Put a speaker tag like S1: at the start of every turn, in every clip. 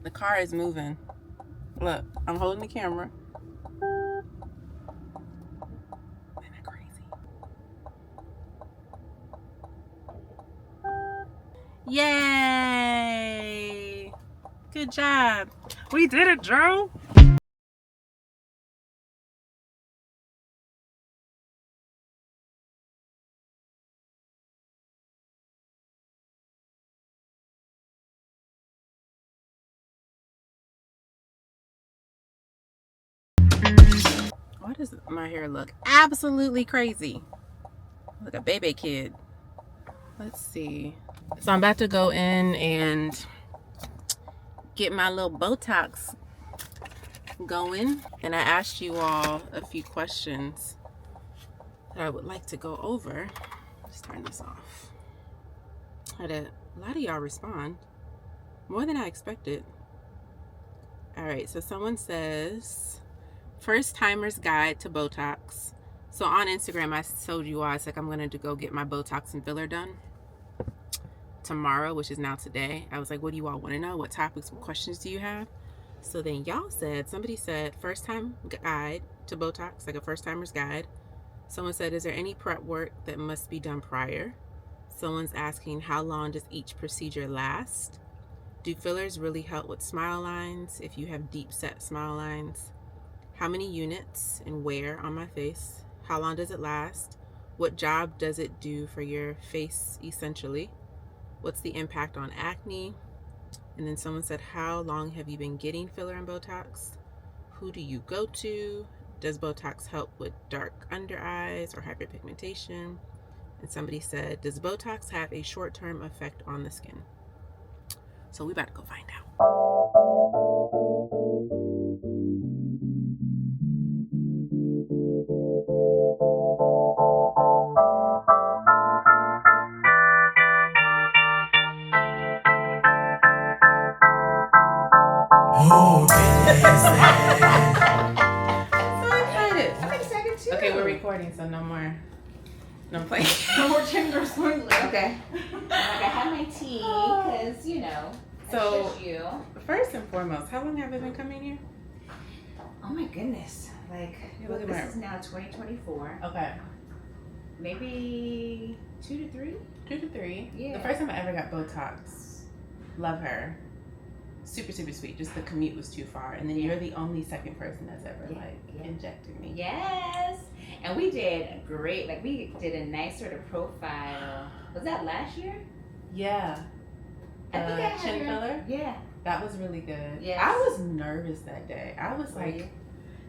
S1: The car is moving. Look, I'm holding the camera. Isn't that crazy? Yay! Good job. We did it, Drew. Why does my hair look absolutely crazy? Like a baby kid. Let's see. So I'm about to go in and get my little Botox going. And I asked you all a few questions that I would like to go over. Let's turn this off. I had a lot of y'all respond. More than I expected. All right, so someone says, first timer's guide to Botox. So on Instagram, I told you all, I was like, I'm going to go get my Botox and filler done tomorrow, which is now today. I was like, what do you all want to know? What topics, what questions do you have? So then y'all said, somebody said, first time guide to Botox, like a first timer's guide. Someone said, is there any prep work that must be done prior? Someone's asking, how long does each procedure last? Do fillers really help with smile lines if you have deep set smile lines? How many units and where on my face? How long does it last? What job does it do for your face essentially? What's the impact on acne? And then someone said, how long have you been getting filler and Botox? Who do you go to? Does Botox help with dark under eyes or hyperpigmentation? And somebody said, does Botox have a short-term effect on the skin? So we about to go find out.
S2: Oh, goodness.
S1: So excited.
S3: I'm excited too.
S1: Okay, we're recording, so no more playing.
S3: No more gender swing. Okay. I have my tea because
S1: So-
S3: I shush you.
S1: First and foremost, how long have I been coming here?
S3: Oh my goodness! Like
S1: look at
S3: this
S1: my-
S3: is now 2024.
S1: Okay.
S3: Maybe 2 to 3.
S1: 2 to 3.
S3: Yeah.
S1: The first time I ever got Botox, love her. Super, super sweet. Just the commute was too far. And then
S3: Yeah.
S1: you're the only second person that's ever
S3: Yeah.
S1: injected me.
S3: Yes. And we did great. Like we did a nice sort of profile. Was that last year?
S1: Yeah.
S3: I think I had
S1: chin
S3: your-
S1: filler.
S3: Yeah.
S1: That was really good.
S3: Yes.
S1: I was nervous that day. I was
S3: Were
S1: like,
S3: you?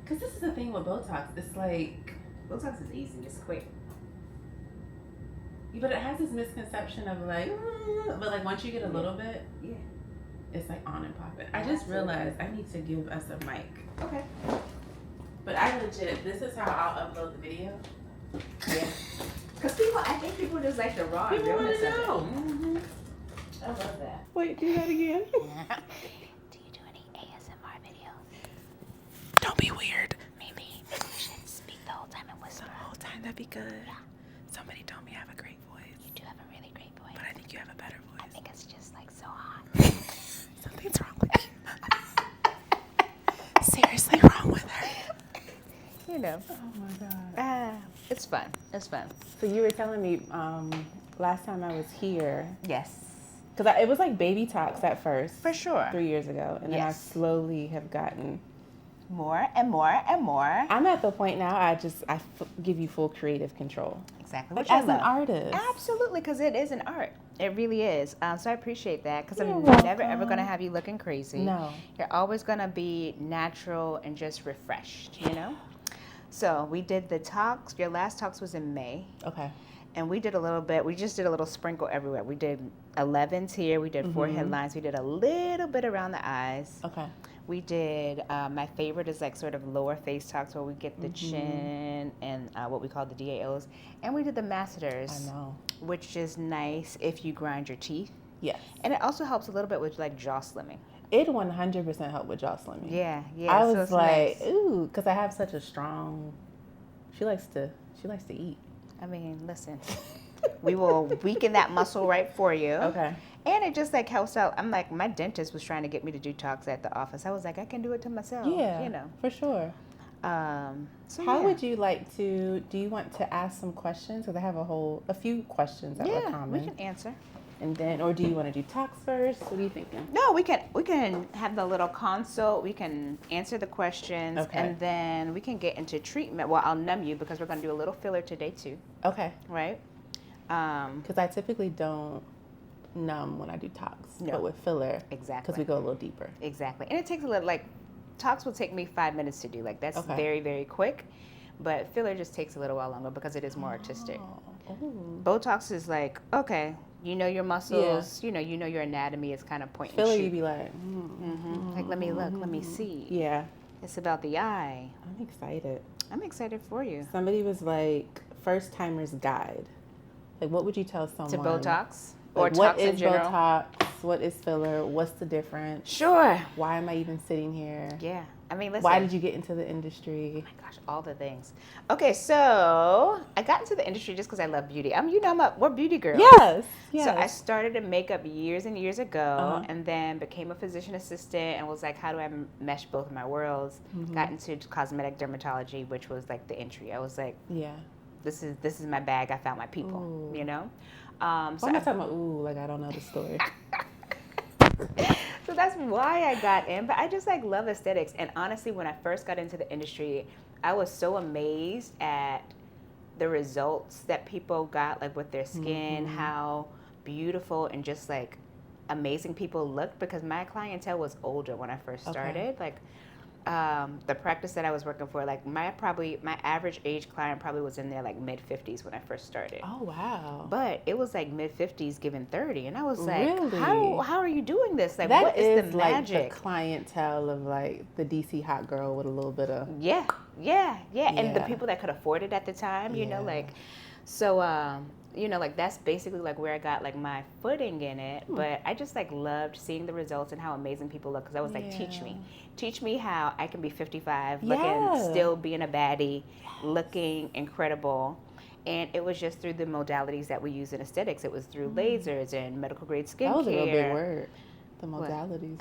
S1: because this is the thing with Botox. It's like,
S3: Botox is easy. It's quick.
S1: but it has this misconception of like, but like once you get a little bit,
S3: Yeah.
S1: it's like on and popping. I just realized I need to give us a mic.
S3: Okay.
S1: But I legit, this is how I'll upload the video.
S3: Yeah. Because I think people just like the raw
S1: People wanna
S3: realness of it.
S1: know.
S3: Mhm. I love that.
S1: Wait, do that again.
S3: Do you do any ASMR videos?
S1: Don't be weird.
S3: Maybe we should speak the whole time and whisper.
S1: The whole time, that'd be good. Somebody told me I have a great voice,
S3: You do have a really great voice.
S1: but I think you have a better
S3: I
S1: voice.
S3: think it's just like so hot.
S1: Something's wrong with you. Seriously wrong with her.
S3: You know.
S1: Oh my god.
S3: It's fun. It's fun.
S1: So you were telling me last time I was here,
S3: Yes.
S1: because it was like baby talks at first.
S3: For sure.
S1: 3 years ago, and then I
S3: Yes.
S1: slowly have gotten.
S3: More and more and more.
S1: I'm at the point now I give you full creative control.
S3: Exactly.
S1: Like
S3: Which I
S1: as an
S3: love.
S1: artist.
S3: Absolutely, because it is an art. It really is. So I appreciate that because
S1: You're
S3: I'm
S1: welcome.
S3: never ever going to have you looking crazy.
S1: No.
S3: You're always going to be natural and just refreshed, you know? So we did the talks. Your last talks was in May.
S1: Okay.
S3: And we did a little bit. We just did a little sprinkle everywhere. We did 11s here. We did forehead lines. We did a little bit around the eyes.
S1: Okay.
S3: We did, my favorite is like sort of lower face talks where we get the chin and what we call the DAOs. And we did the masseters.
S1: I know.
S3: Which is nice if you grind your teeth.
S1: Yes.
S3: And it also helps a little bit with like jaw slimming.
S1: It 100% helped with jaw slimming.
S3: Yeah, yeah.
S1: I
S3: so
S1: was
S3: it's
S1: like,
S3: nice.
S1: ooh, because I have such a strong. She likes to eat.
S3: I mean, listen, we will weaken that muscle right for you.
S1: Okay.
S3: And it just like helps out. I'm like, my dentist was trying to get me to do talks at the office. I was like, I can do it to myself.
S1: Yeah,
S3: You know.
S1: for sure.
S3: So
S1: How
S3: yeah.
S1: would you like to? Do you want to ask some questions? Because I have a few questions that were common.
S3: We can answer.
S1: And then, or do you want to do talks first? What are you thinking?
S3: No, we can have the little consult. We can answer the questions,
S1: Okay.
S3: and then we can get into treatment. Well, I'll numb you because we're going to do a little filler today too,
S1: Okay.
S3: right?
S1: Because I typically don't numb when I do talks,
S3: No.
S1: but with filler,
S3: Exactly.
S1: because we go a little deeper.
S3: Exactly, and it takes a little. Like, talks will take me 5 minutes to do. Like that's
S1: Okay.
S3: very very quick, but filler just takes a little while longer because it is more artistic.
S1: Oh.
S3: Botox is like, okay, you know your muscles, you know your anatomy. It's kind of point
S1: Filler,
S3: and
S1: you
S3: shoot.
S1: be like,
S3: Like let me look, let me see.
S1: yeah.
S3: It's about the eye.
S1: I'm excited.
S3: I'm excited for you.
S1: Somebody was like, first timer's guide. Like, what would you tell someone?
S3: To Botox
S1: Like,
S3: or
S1: what
S3: talks in
S1: is
S3: general?
S1: Botox? What is filler? What's the difference?
S3: Sure.
S1: Why am I even sitting here?
S3: Yeah. I mean, listen.
S1: Why did you get into the industry?
S3: Oh my gosh, all the things. Okay, so I got into the industry just because I love beauty. We're beauty girls.
S1: Yes. Yes.
S3: So I started in makeup years and years ago,
S1: Uh-huh.
S3: and then became a physician assistant, and was like, how do I mesh both of my worlds?
S1: Mm-hmm.
S3: Got into cosmetic dermatology, which was like the entry. I was like,
S1: yeah.
S3: this is my bag. I found my people.
S1: Ooh.
S3: You know.
S1: Why am I talking about, ooh, like I don't know the story.
S3: So that's why I got in, but I just like love aesthetics. And honestly, when I first got into the industry, I was so amazed at the results that people got, like with their skin, how beautiful and just like amazing people looked, because my clientele was older when I first started. Like the practice that I was working for, like my average age client probably was in their like mid-50s when I first started.
S1: Oh, wow.
S3: But it was like mid-50s giving 30, and I was like,
S1: Really?
S3: how are you doing this? Like,
S1: That
S3: what is the
S1: like
S3: magic?
S1: the clientele of like the DC hot girl with a little bit of.
S3: Yeah. And the
S1: Yeah.
S3: people that could afford it at the time, you know,
S1: Yeah.
S3: like, so, you know, like that's basically like where I got like my footing in it. But I just like loved seeing the results and how amazing people look. Cause I was like, teach me how I can be 55,
S1: Yeah.
S3: looking, still being a baddie, looking incredible. And it was just through the modalities that we use in aesthetics. It was through lasers and medical grade skincare.
S1: That was a real big word. The modalities.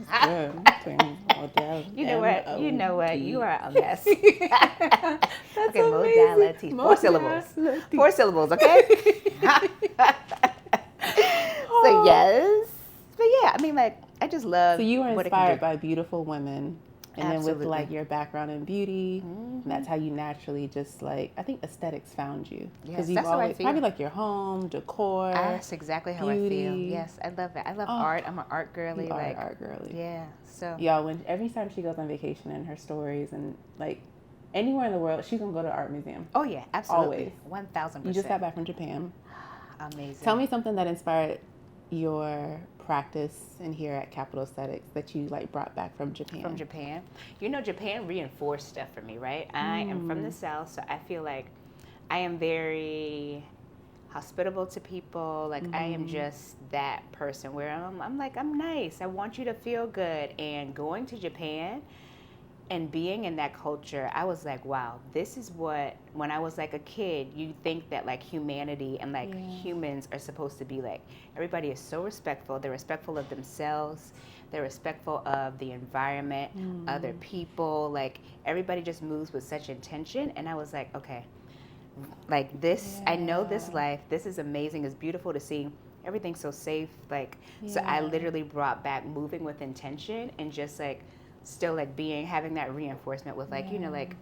S1: That's good. Modalities.
S3: You know what? You know what? You are a mess.
S1: That's
S3: Okay,
S1: amazing.
S3: modalities. 4 syllables. 4 syllables, okay? So yes. But yeah, I mean, like, I just love
S1: So you were
S3: what it can
S1: inspired
S3: do.
S1: by beautiful women. And then with
S3: Absolutely.
S1: like your background in beauty, and that's how you naturally just like, I think aesthetics found you.
S3: Yes,
S1: you've
S3: that's how I
S1: always,
S3: feel.
S1: probably like your home, decor.
S3: That's exactly how I feel.
S1: beauty.
S3: Yes, I love it. I love art. I'm an art girly.
S1: You are
S3: Like,
S1: an art girly.
S3: yeah. So
S1: Y'all, every time she goes on vacation and her stories and like anywhere in the world, she's gonna go to an art museum.
S3: oh yeah, absolutely,
S1: Always.
S3: 1000%.
S1: You just got back from Japan.
S3: Amazing.
S1: Tell me something that inspired your practice in here at Capital Aesthetics that you like brought back from Japan.
S3: From Japan. You know, Japan reinforced stuff for me, right? I am from the South, so I feel like I am very hospitable to people. Like, I am just that person where I'm like, I'm nice. I want you to feel good. And going to Japan and being in that culture, I was like, wow, this is what, when I was like a kid, you think that like humanity and like humans are supposed to be like. Everybody is so respectful. They're respectful of themselves. They're respectful of the environment, other people. Like, everybody just moves with such intention. And I was like, okay, like this, I know this life. This is amazing. It's beautiful to see. Everything's so safe. Like, so I literally brought back moving with intention and just like, still like having that reinforcement with like, you know, like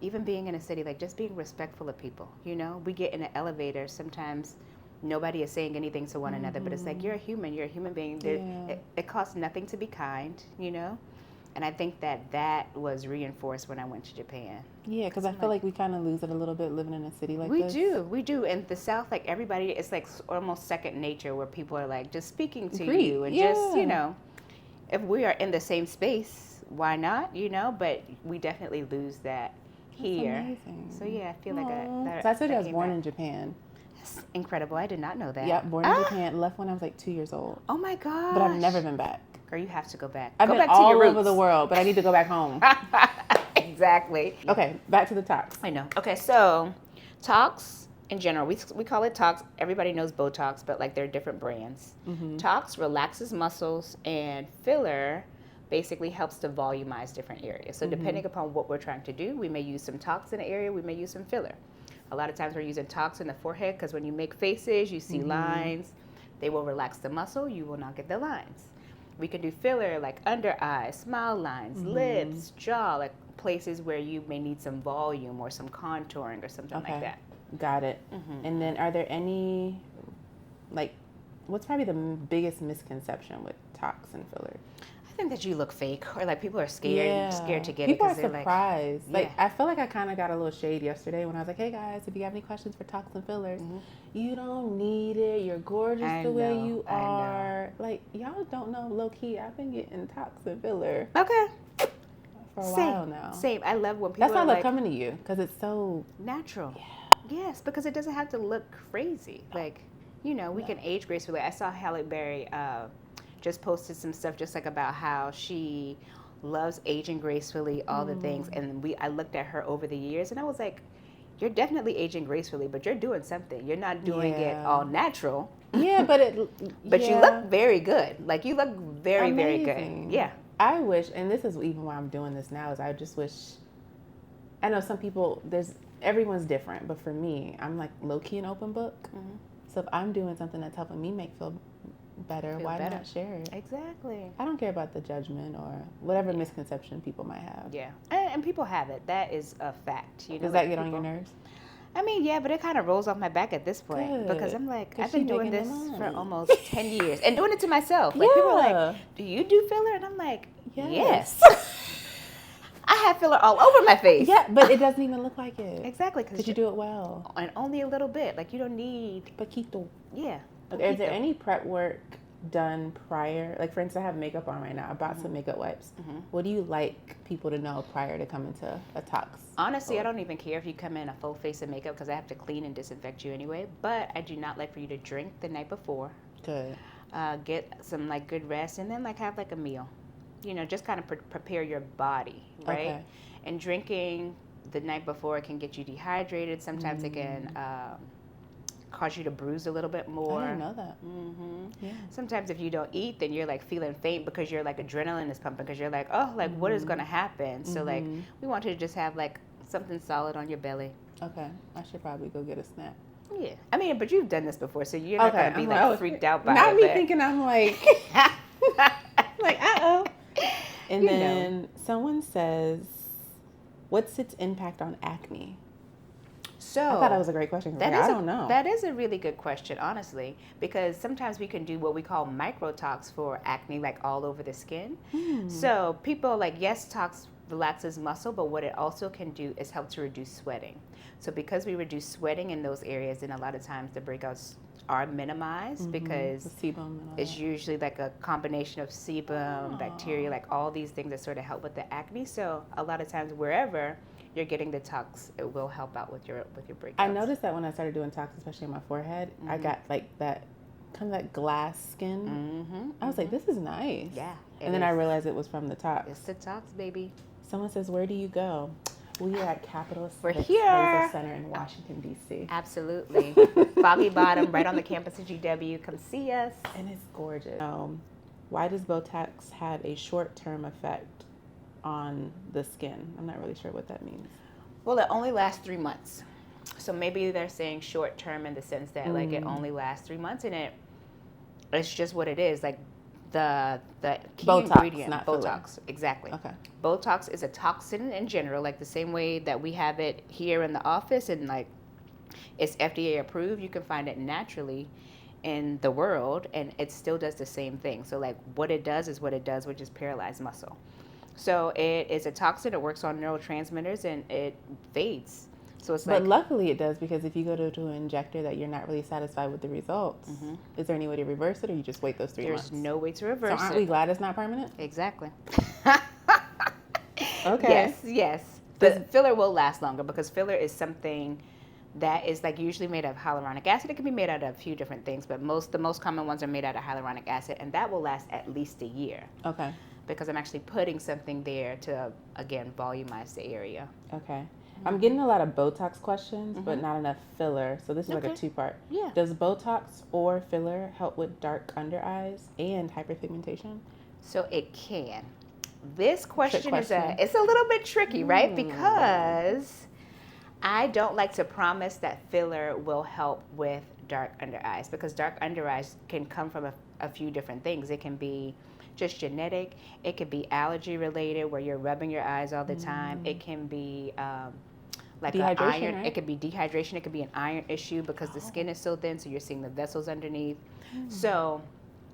S3: even being in a city, like just being respectful of people, you know. We get in an elevator, sometimes nobody is saying anything to one another, but it's like, you're a human being. It costs nothing to be kind, you know. And I think that was reinforced when I went to Japan.
S1: Yeah, because I feel like we kind of lose it a little bit living in a city like this.
S3: We do. In the South, like everybody, it's like almost second nature where people are like just speaking to
S1: Greet,
S3: you and just, you know, if we are in the same space, why not, you know? But we definitely lose that here.
S1: Amazing.
S3: So yeah, I feel like
S1: So I told you I was born in Japan.
S3: That's incredible. I did not know that.
S1: Yeah, born in Japan. Left when I was like 2 years old.
S3: Oh my god.
S1: But I've never been back.
S3: Girl, you have to go back.
S1: I've
S3: Go
S1: been
S3: back to
S1: all
S3: your
S1: over
S3: roots.
S1: the world, but I need to go back home.
S3: Exactly.
S1: Okay, back to the talks.
S3: I know. Okay, so talks. in general, we call it Tox. Everybody knows Botox, but like there are different brands. Tox relaxes muscles, and filler basically helps to volumize different areas. So depending upon what we're trying to do, we may use some Tox in an area, we may use some filler. A lot of times we're using Tox in the forehead because when you make faces, you see lines. They will relax the muscle, you will not get the lines. We can do filler like under eyes, smile lines, lips, jaw, like places where you may need some volume or some contouring or something like that.
S1: Got it. And then are there any, like, what's probably the biggest misconception with Tox and filler?
S3: I think that you look fake, or like people are scared to get
S1: people
S3: it
S1: are
S3: because they're
S1: surprised.
S3: like,
S1: Like, I feel like I kind of got a little shade yesterday when I was like, hey guys, if you have any questions for Tox and fillers, you don't need it. You're gorgeous the way you are. Like, y'all don't know, low key, I've been getting Tox and filler
S3: okay,
S1: for a while now.
S3: Same. I love when people
S1: That's why I
S3: are
S1: love
S3: like
S1: coming to you, because it's so
S3: natural. Yes, because it doesn't have to look crazy. Like, you know, we can age gracefully. I saw Halle Berry just posted some stuff just like about how she loves aging gracefully, all the things. And I looked at her over the years and I was like, you're definitely aging gracefully, but you're doing something. You're not doing it all natural.
S1: Yeah, but
S3: but you look very good. Like you look very, very good. Yeah.
S1: I wish, and this is even why I'm doing this now, is I just wish, I know some people, everyone's different, but for me, I'm like low-key an open book. So if I'm doing something that's helping me feel better, why not share it?
S3: Exactly.
S1: I don't care about the judgment or whatever misconception people might have.
S3: Yeah. And people have it. That is a fact. You know,
S1: does that get on your nerves?
S3: I mean, yeah, but it kind of rolls off my back at this point.
S1: Good.
S3: Because I'm like, I've been doing this for almost 10 years and doing it to myself. Like,
S1: Yeah.
S3: people are like, do you do filler? And I'm like, yes. I have filler all over my face.
S1: Yeah, but it doesn't even look like it.
S3: Exactly.
S1: Because you do it well.
S3: And only a little bit. Like, you don't need.
S1: Poquito.
S3: Yeah.
S1: Is there any prep work done prior? Like, for instance, I have makeup on right now. I bought some makeup wipes. What do you like people to know prior to coming to a Tox?
S3: Honestly, I don't even care if you come in a full face of makeup because I have to clean and disinfect you anyway. But I do not like for you to drink the night before.
S1: Good.
S3: Get some like good rest and then like have like a meal. You know, just kind of prepare your body, right? Okay. And drinking the night before can get you dehydrated. Sometimes it can cause you to bruise a little bit more.
S1: I didn't know that.
S3: Yeah. Sometimes if you don't eat, then you're like feeling faint because you're like adrenaline is pumping because you're like, oh, like what is going to happen? So like we want you to just have like something solid on your belly.
S1: Okay. I should probably go get a snack.
S3: Yeah. I mean, but you've done this before, so you're not going to be like freaked out by it.
S1: Not me thinking I'm like, like, uh-oh. And then someone says, what's its impact on acne?
S3: So
S1: I thought that was a great question. I don't know.
S3: That is a really good question, honestly, because sometimes we can do what we call microtox for acne, like all over the skin. So people like, yes, tox relaxes muscle, but what it also can do is help to reduce sweating. So because we reduce sweating in those areas, then a lot of times the breakouts are minimized because it's usually like a combination of sebum, bacteria, like all these things that sort of help with the acne. So a lot of times wherever you're getting the tox, it will help out with your breakouts.
S1: I noticed that when I started doing tox, especially on my forehead, I got like that kind of that glass skin. I was like, this is nice.
S3: Yeah.
S1: And then I realized it was from the tox.
S3: It's the tox, baby.
S1: Someone says, where do you go? We are at Capital
S3: here.
S1: Laser Center in Washington, D.C.
S3: Absolutely. Foggy Bottom, right on the campus of GW. Come see us.
S1: And it's gorgeous. Why does Botox have a short-term effect on the skin? I'm not really sure what that means.
S3: Well, it only lasts 3 months. So maybe they're saying short-term in the sense that like it only lasts 3 months, and it's just what it is. Like the key
S1: Botox,
S3: ingredient,
S1: not
S3: Botox,
S1: filler.
S3: exactly.
S1: Okay.
S3: Botox is a toxin in general, like the same way that we have it here in the office, and like it's FDA approved. You can find it naturally in the world, and it still does the same thing. So like what it does is what it does, which is paralyze muscle. So it is a toxin. It works on neurotransmitters, and it fades. So it's
S1: but luckily it does, because if you go to an injector that you're not really satisfied with the results, is there any way to reverse it, or you just wait those 3 months?
S3: There's no way to reverse it.
S1: So aren't we glad it's not permanent?
S3: Exactly.
S1: Okay.
S3: Yes. The filler will last longer because filler is something that is like usually made of hyaluronic acid. It can be made out of a few different things, but the most common ones are made out of hyaluronic acid, and that will last at least a year.
S1: Okay.
S3: Because I'm actually putting something there to, again, volumize the area.
S1: Okay. I'm getting a lot of Botox questions, but not enough filler. So this is like a
S3: Okay.
S1: two-part.
S3: Yeah.
S1: Does Botox or filler help with dark under eyes and hyperpigmentation?
S3: So it can. This question is
S1: question.
S3: it's a little bit tricky, right? Because I don't like to promise that filler will help with dark under eyes, because dark under eyes can come from a few different things. It can be just genetic. It could be allergy related, where you're rubbing your eyes all the time. It can be like an
S1: Dehydration,
S3: iron.
S1: right?
S3: It could be dehydration. It could be an iron issue because the skin is so thin, so you're seeing the vessels underneath. So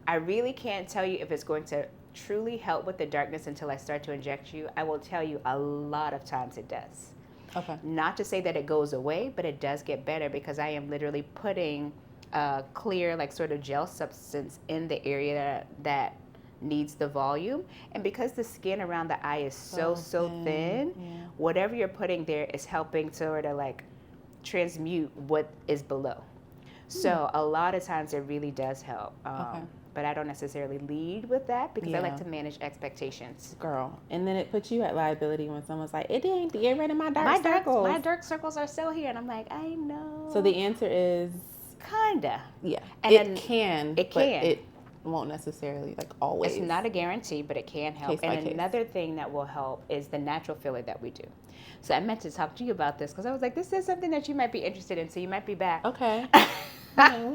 S3: I really can't tell you if it's going to truly help with the darkness until I start to inject you. I will tell you a lot of times it does.
S1: Okay.
S3: Not to say that it goes away, but it does get better because I am literally putting a clear, like sort of gel substance in the area that needs the volume. And because the skin around the eye is so thin, whatever you're putting there is helping sort of like transmute what is below. So a lot of times it really does help. But I don't necessarily lead with that because I like to manage expectations.
S1: Girl. And then it puts you at liability when someone's like, it didn't get rid of my dark circles.
S3: My dark circles are still here. And I'm like, I know.
S1: So the answer is
S3: kinda.
S1: yeah.
S3: And
S1: it
S3: then
S1: can.
S3: it
S1: but
S3: can.
S1: it won't necessarily like always.
S3: It's not a guarantee, but it can help.
S1: Case by
S3: And
S1: case.
S3: another thing that will help is the natural filler that we do. So I meant to talk to you about this because I was like, this is something that you might be interested in. So you might be back.
S1: Okay. On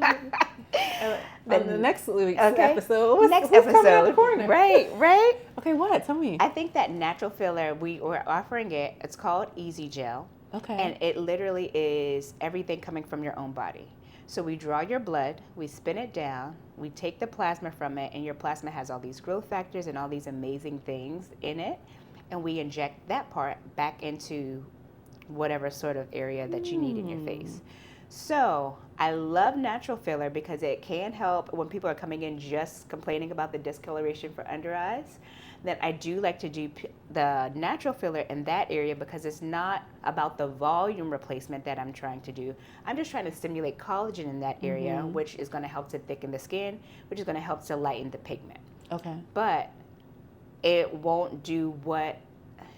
S1: the next week's episode.
S3: Next
S1: what's coming out the
S3: episode.
S1: corner?
S3: Right.
S1: Okay, what? Tell me.
S3: I think that natural filler, we're offering it. It's called Easy Gel.
S1: Okay.
S3: And it literally is everything coming from your own body. So we draw your blood, we spin it down, we take the plasma from it, and your plasma has all these growth factors and all these amazing things in it. And we inject that part back into whatever sort of area that you need in your face. So I love natural filler because it can help when people are coming in just complaining about the discoloration for under eyes. Then I do like to do the natural filler in that area because it's not about the volume replacement that I'm trying to do. I'm just trying to stimulate collagen in that area, which is going to help to thicken the skin, which is going to help to lighten the pigment.
S1: Okay.
S3: But it won't do what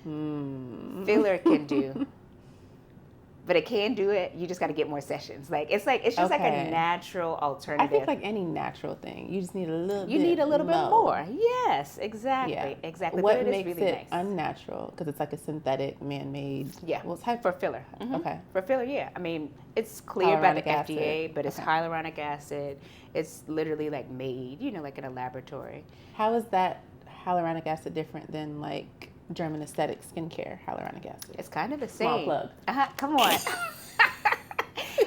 S3: filler can do. But it can do it. You just got to get more sessions. It's just like a natural alternative.
S1: I think like any natural thing, you just need a little.
S3: You need a little bit more. Yes, exactly, exactly.
S1: What
S3: but it
S1: makes
S3: is really
S1: it
S3: nice.
S1: unnatural? Because it's like a synthetic, man-made.
S3: Yeah.
S1: Well, it's
S3: for filler.
S1: Okay.
S3: For filler, yeah. I mean, it's cleared by the
S1: Hyaluronic acid.
S3: FDA, but it's hyaluronic acid. It's literally like made, like in a laboratory.
S1: How is that hyaluronic acid different than like German aesthetic skincare hyaluronic acid?
S3: It's kind of the same.
S1: Small plug.
S3: Come on.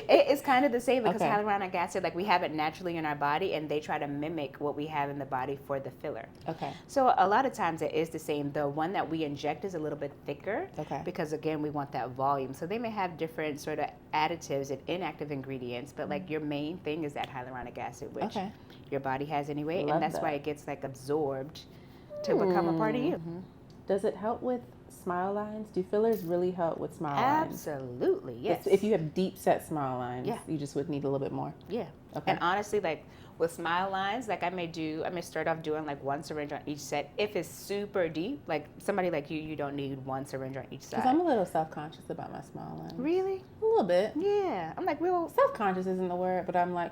S3: It's kind of the same because
S1: Okay.
S3: hyaluronic acid, like we have it naturally in our body, and they try to mimic what we have in the body for the filler.
S1: Okay.
S3: So a lot of times it is the same. The one that we inject is a little bit thicker.
S1: Okay.
S3: Because again, we want that volume. So they may have different sort of additives and inactive ingredients, but like your main thing is that hyaluronic acid, which your body has anyway,
S1: Love
S3: and that's
S1: that.
S3: why it gets like absorbed to become a part of you.
S1: Does it help with smile lines? Do fillers really help with smile lines?
S3: Absolutely, yes.
S1: If you have deep set smile lines,
S3: Yeah.
S1: you just would need a little bit more.
S3: Yeah.
S1: Okay.
S3: And honestly, like with smile lines, like I may start off doing like one syringe on each set. If it's super deep, like somebody like you don't need one syringe on each side.
S1: Because I'm a little self-conscious about my smile lines.
S3: Really?
S1: A little bit.
S3: Yeah. I'm like, well,
S1: Self-conscious isn't the word, but I'm like,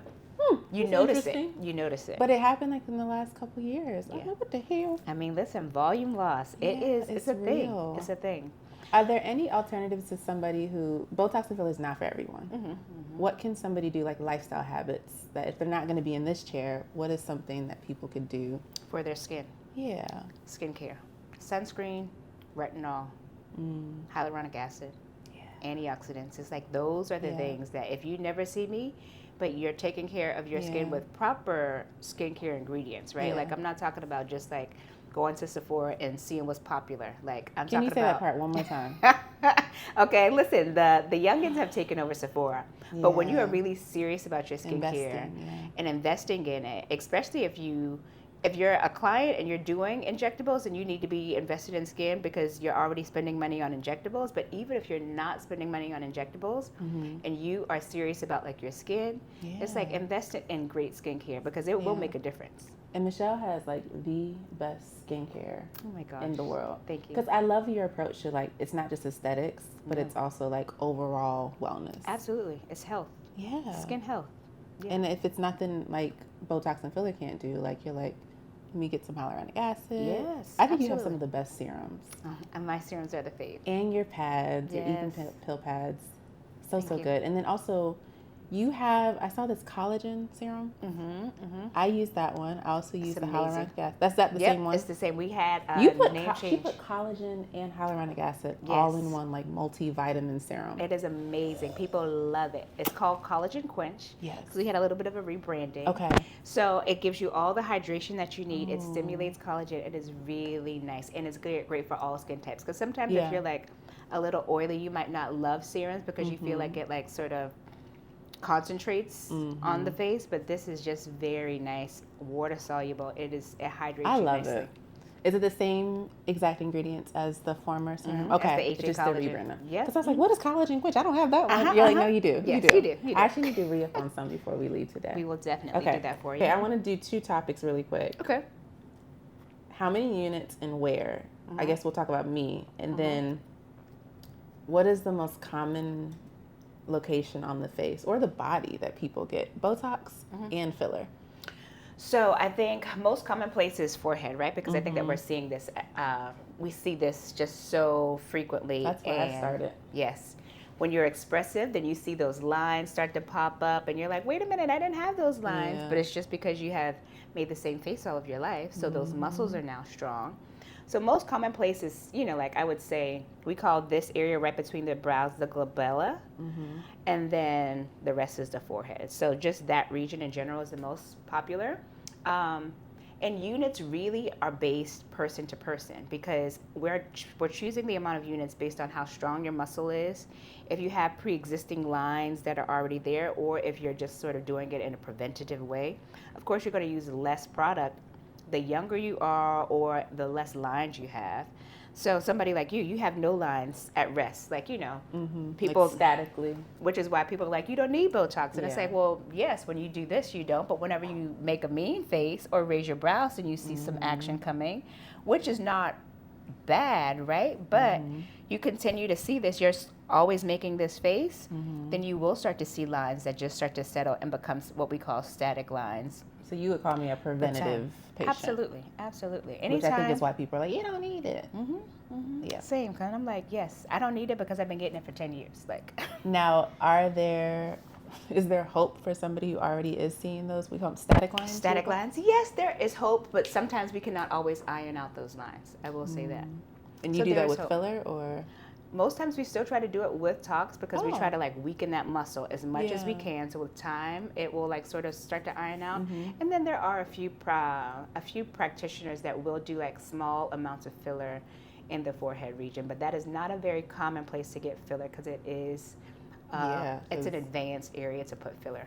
S3: you
S1: that's
S3: notice it.
S1: interesting.
S3: You notice it.
S1: But it happened like in the last couple years. I'm
S3: Yeah.
S1: like, what the hell?
S3: I mean, listen, volume loss.
S1: Yeah,
S3: It's
S1: it's
S3: a thing.
S1: real.
S3: It's a thing.
S1: Are there any alternatives to somebody who Botox and filler is not for everyone? What can somebody do, like lifestyle habits, that if they're not going to be in this chair, what is something that people could do?
S3: For their skin.
S1: Yeah.
S3: Skincare. Sunscreen, retinol, hyaluronic acid, antioxidants. It's like those are the things that if you never see me, but you're taking care of your skin with proper skincare ingredients, right?
S1: Yeah.
S3: Like I'm not talking about just like going to Sephora and seeing what's popular. Like I'm
S1: Can
S3: talking
S1: you say
S3: about
S1: that part one more time?
S3: Okay, listen, the youngins have taken over Sephora. But when you
S1: Yeah.
S3: are really serious about your skincare
S1: Investing,
S3: and investing in it, especially if you're a client and you're doing injectables and you need to be invested in skin because you're already spending money on injectables, but even if you're not spending money on injectables and you are serious about like your skin, it's like invest in great skincare because it will make a difference.
S1: And Michelle has like the best skincare
S3: Oh my gosh.
S1: in the world.
S3: Thank you.
S1: Because I love your approach to like, it's not just aesthetics, but
S3: No.
S1: it's also like overall wellness.
S3: Absolutely. It's health.
S1: Yeah.
S3: Skin health. Yeah.
S1: And if it's nothing like Botox and filler can't do, like you're like, let me get some hyaluronic acid.
S3: Yes,
S1: I think you have
S3: absolutely.
S1: some of the best serums.
S3: And my serums are the fave.
S1: And your pads, your even
S3: Yes.
S1: pill pads.
S3: Thank
S1: So
S3: you.
S1: good. And then also, you have, I saw this collagen serum. I use that one. I also use the
S3: amazing.
S1: hyaluronic acid. That's the same one?
S3: It's the same. We had
S1: You put
S3: name
S1: she
S3: change.
S1: put collagen and hyaluronic acid all in
S3: Yes.
S1: one like multivitamin serum.
S3: It is amazing. People love it. It's called Collagen Quench.
S1: Yes.
S3: So we had a little bit of a rebranding.
S1: Okay.
S3: So it gives you all the hydration that you need. It stimulates collagen. It is really nice. And it's great for all skin types. Because sometimes
S1: Yeah.
S3: if you're like a little oily, you might not love serums because you feel like it like sort of concentrates on the face. But this is just very nice, water soluble. It hydrates
S1: I
S3: you
S1: love
S3: nicely.
S1: it. Is it the same exact ingredients as the former serum?
S3: As
S1: Okay,
S3: the
S1: it's
S3: HA
S1: just
S3: collagen.
S1: the rebrand.
S3: Yep.
S1: Because I was like, what is collagen quench? I don't have that one.
S3: Uh-huh,
S1: You're like,
S3: uh-huh.
S1: no, you do.
S3: Yes,
S1: you do.
S3: you do. You do.
S1: I actually need to re-up on some before we leave today.
S3: We will definitely do that for you.
S1: Okay, I want to do 2 topics really quick.
S3: Okay.
S1: How many units and where? I guess we'll talk about me. And then what is the most common location on the face or the body that people get Botox and filler?
S3: So I think most commonplace is forehead, right? Because I think that we're seeing this, we see this just so frequently.
S1: That's where I started.
S3: Yes. When you're expressive, then you see those lines start to pop up and you're like, wait a minute, I didn't have those lines.
S1: Yeah.
S3: But it's just because you have made the same face all of your life. So those muscles are now strong. So most commonplace is, like I would say, we call this area right between the brows the glabella, and then the rest is the forehead. So just that region in general is the most popular. And units really are based person to person because we're choosing the amount of units based on how strong your muscle is. If you have pre-existing lines that are already there, or if you're just sort of doing it in a preventative way, of course you're going to use less product the younger you are or the less lines you have. So somebody like you have no lines at rest, like people
S1: like statically,
S3: which is why people are like, you don't need Botox. And it's
S1: Yeah.
S3: like, well, yes, when you do this, you don't. But whenever you make a mean face or raise your brows and you see some action coming, which is not bad, right? But you continue to see this, you're always making this face, then you will start to see lines that just start to settle and become what we call static lines.
S1: So you would call me a preventative patient.
S3: Absolutely.
S1: Which I think is why people are like, you don't need it. Yeah.
S3: Same, kind of like, yes, I don't need it because I've been getting it for 10 years. Like,
S1: Now, is there hope for somebody who already is seeing those, we call them static lines?
S3: static lines, yes, there is hope, but sometimes we cannot always iron out those lines. I will say that.
S1: And you
S3: So
S1: do that
S3: there's
S1: with
S3: hope.
S1: filler or?
S3: Most times we still try to do it with tox because we
S1: Oh.
S3: try to like weaken that muscle as much as we
S1: Yeah.
S3: can. So with time, it will like sort of start to iron out. And then there are a few practitioners that will do like small amounts of filler in the forehead region, but that is not a very common place to get filler because it is. It's an advanced area to put filler.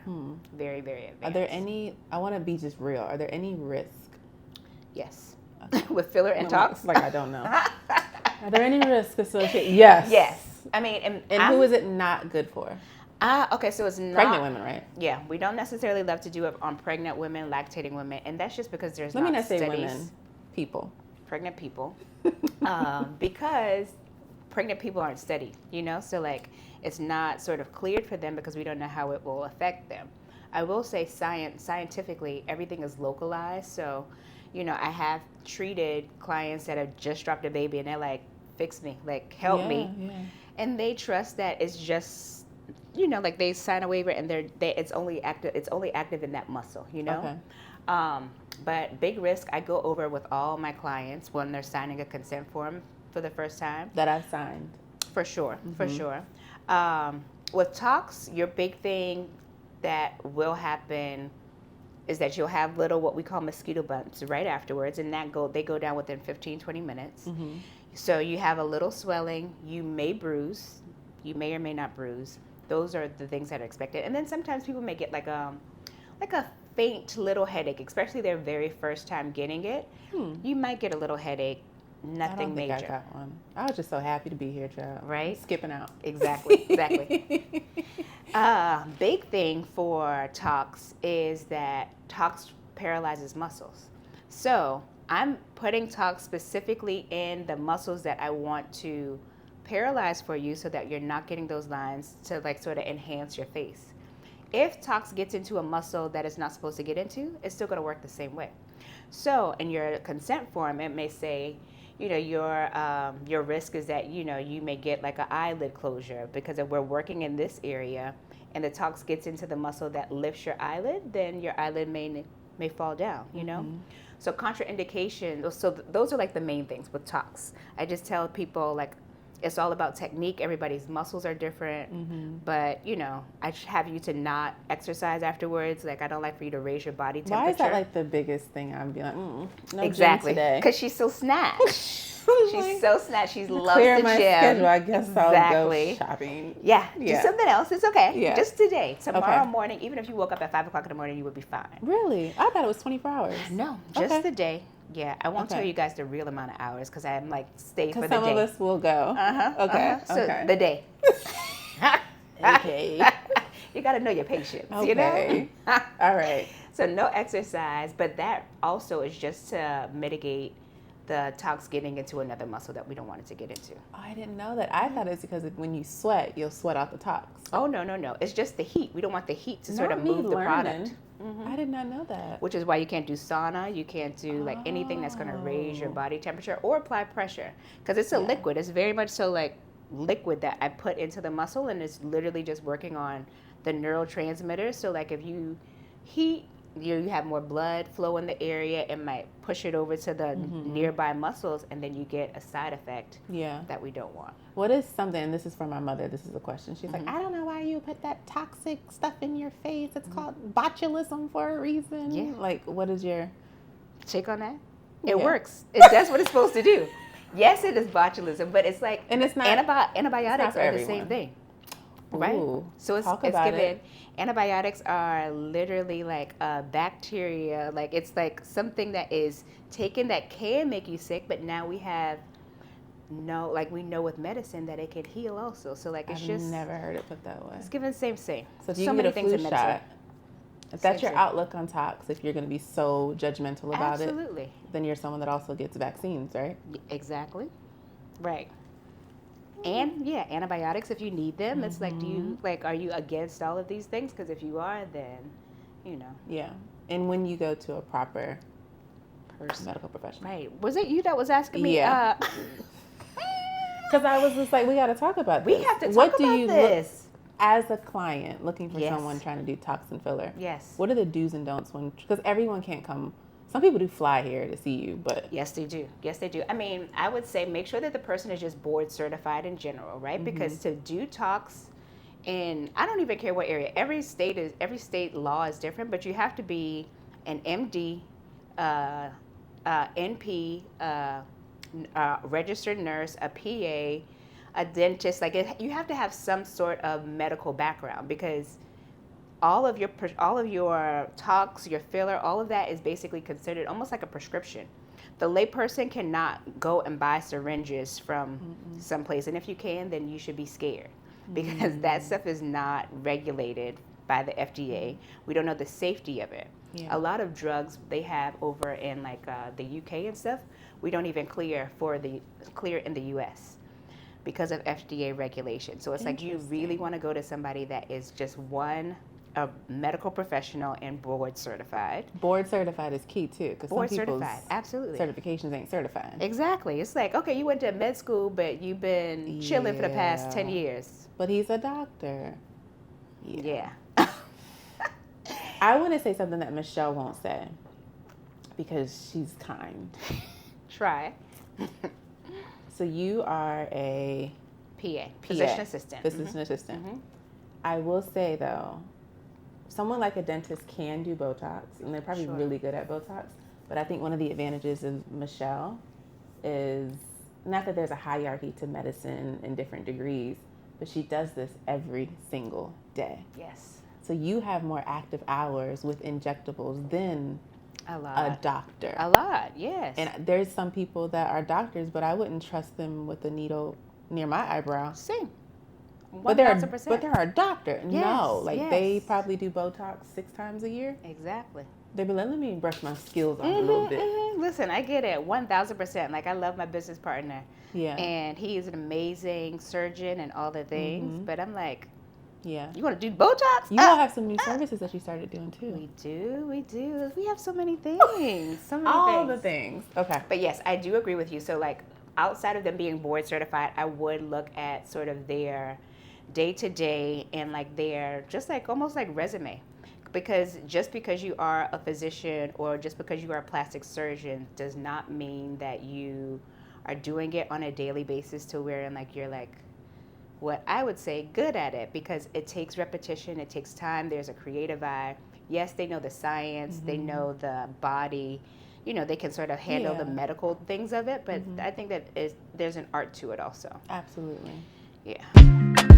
S3: Very, very advanced.
S1: Are there any, I want to be just real, are there any risks?
S3: Yes. With filler and tox?
S1: Like, I don't know. Are there any risks associated? Yes.
S3: Yes. I mean,
S1: And who is it not good for?
S3: Okay, so it's not
S1: Pregnant women, right?
S3: Yeah, we don't necessarily love to do it on pregnant women, lactating women, and that's just because there's
S1: Let me
S3: not
S1: not say
S3: studies.
S1: women, people.
S3: Pregnant people, because pregnant people aren't studied, so like it's not sort of cleared for them because we don't know how it will affect them. I will say scientifically, everything is localized, so I have treated clients that have just dropped a baby and they're like, fix me, like help me.
S1: Yeah.
S3: And they trust that it's just, like they sign a waiver and it's only active in that muscle,
S1: Okay.
S3: But big risk, I go over with all my clients when they're signing a consent form for the first time.
S1: That I've signed.
S3: For sure. With tox, your big thing that will happen is that you'll have little what we call mosquito bumps right afterwards, and they go down within 15-20 minutes. So you have a little swelling, you may bruise, you may or may not bruise. Those are the things that are expected. And then sometimes people may get like a faint little headache, especially their very first time getting it. You might get a little headache, nothing major.
S1: I got one. I was just so happy to be here, child.
S3: Right?
S1: Skipping out.
S3: Exactly. Big thing for tox is that tox paralyzes muscles. So I'm putting Tox specifically in the muscles that I want to paralyze for you so that you're not getting those lines to like sort of enhance your face. If Tox gets into a muscle that it's not supposed to get into, it's still going to work the same way. So in your consent form, it may say, you know, your risk is that, you know, you may get like an eyelid closure, because if we're working in this area and the Tox gets into the muscle that lifts your eyelid, then your eyelid may fall down, you know? So contraindication, so those are like the main things with Tox. I just tell people like, it's all about technique. Everybody's muscles are different, but you know, I have you to not exercise afterwards. Like, I don't like for you to raise your body temperature.
S1: Why is that like the biggest thing? I'd be like, no
S3: exactly,
S1: gym today.
S3: because she's so snatched. She's so snatched. She's loves
S1: clear
S3: the
S1: my
S3: gym.
S1: schedule. I guess
S3: exactly.
S1: I'll go shopping.
S3: Yeah, do something else. It's okay.
S1: Yeah.
S3: Just today. Tomorrow morning, even if you woke up at 5 o'clock in the morning, you would be fine.
S1: Really? I thought it was 24 hours.
S3: No, just the day. Yeah, I won't tell you guys the real amount of hours because I'm like, stay for the day.
S1: Because some of us will go. Okay.
S3: So the day.
S1: Okay.
S3: You got to know your patients,
S1: Okay.
S3: you know?
S1: All right.
S3: So no exercise, but that also is just to mitigate the Tox getting into another muscle that we don't want it to get into.
S1: Oh, I didn't know that. I thought it's because when you sweat, you'll sweat out the Tox.
S3: Oh, no. It's just the heat. We don't want the heat to sort of move the product.
S1: I did not know that.
S3: Which is why you can't do sauna. You can't do like anything that's going to raise your body temperature or apply pressure, because it's a liquid. It's very much so like liquid that I put into the muscle, and it's literally just working on the neurotransmitters. So like if you heat, you have more blood flow in the area, it might push it over to the nearby muscles, and then you get a side effect that we don't want.
S1: What is something, and this is from my mother, this is a question. She's like, I don't know why you put that toxic stuff in your face. It's called botulism for a reason.
S3: Yeah.
S1: Like, what is your
S3: take on that? It works. That's what it's supposed to do. Yes, it is botulism, but it's like,
S1: and it's not
S3: antibiotics are the same thing. Right?
S1: Ooh,
S3: so it's given, antibiotics are literally like a bacteria, like it's like something that is taken that can make you sick, but now we we know with medicine that it can heal also. So like it's
S1: I've never heard it put that way.
S3: It's given same. So
S1: if you get a flu shot, if that's your outlook on Tox, if you're going to be so judgmental about it, then you're someone that also gets vaccines, right?
S3: Exactly. Right. And antibiotics if you need them. It's like, are you against all of these things? Because if you are, then, you know.
S1: Yeah. And when you go to a proper medical professional.
S3: Right. Was it you that was asking me?
S1: Yeah. Because I was just like, we got to talk about this.
S3: We have to talk about this.
S1: As a client looking for someone trying to do toxin filler.
S3: Yes.
S1: What are the do's and don'ts because everyone can't come. Some people do fly here to see you, but
S3: yes, they do. I mean, I would say make sure that the person is just board certified in general, right? Because to do Tox in, I don't even care what area. Every state law is different, but you have to be an MD, NP, registered nurse, a PA, a dentist. Like you have to have some sort of medical background, because all of your Tox, your filler, all of that is basically considered almost like a prescription. The layperson cannot go and buy syringes from someplace, and if you can, then you should be scared, because that stuff is not regulated by the FDA. We don't know the safety of it. A lot of drugs they have over in like the UK and stuff, we don't even clear in the US because of FDA regulation. So it's like you really want to go to somebody that is just a medical professional and board certified. Board certified
S1: is key too, because
S3: board certified, absolutely.
S1: Certifications ain't certified.
S3: Exactly. It's like, okay, you went to med school, but you've been chilling for the past 10 years.
S1: But he's a doctor.
S3: Yeah.
S1: I want to say something that Michelle won't say, because she's kind.
S3: Try.
S1: So you are a
S3: PA, physician assistant.
S1: Physician assistant. I will say though, someone like a dentist can do Botox, and they're probably really good at Botox. But I think one of the advantages of Michelle is not that there's a hierarchy to medicine in different degrees, but she does this every single day.
S3: Yes.
S1: So you have more active hours with injectables than a doctor.
S3: A lot, yes.
S1: And there's some people that are doctors, but I wouldn't trust them with a needle near my eyebrow.
S3: Same.
S1: But they're a doctor. Yes, no, they probably do Botox 6 times a year.
S3: Exactly.
S1: They've been letting me brush my skills off a little bit.
S3: Listen, I get it 1,000%. Like, I love my business partner.
S1: Yeah.
S3: And he is an amazing surgeon and all the things. But I'm like,
S1: yeah.
S3: You want to do Botox?
S1: You all have some new services that you started doing too.
S3: We do. We have so many things.
S1: All the things. Okay.
S3: But yes, I do agree with you. So like, outside of them being board certified, I would look at sort of their day-to-day and like their, just like almost like resume. Because just because you are a physician or just because you are a plastic surgeon does not mean that you are doing it on a daily basis to where like you're like, what I would say, good at it, because it takes repetition, it takes time, there's a creative eye. Yes, they know the science, they know the body, you know, they can sort of handle the medical things of it, but I think that there's an art to it also.
S1: Absolutely.
S3: Yeah.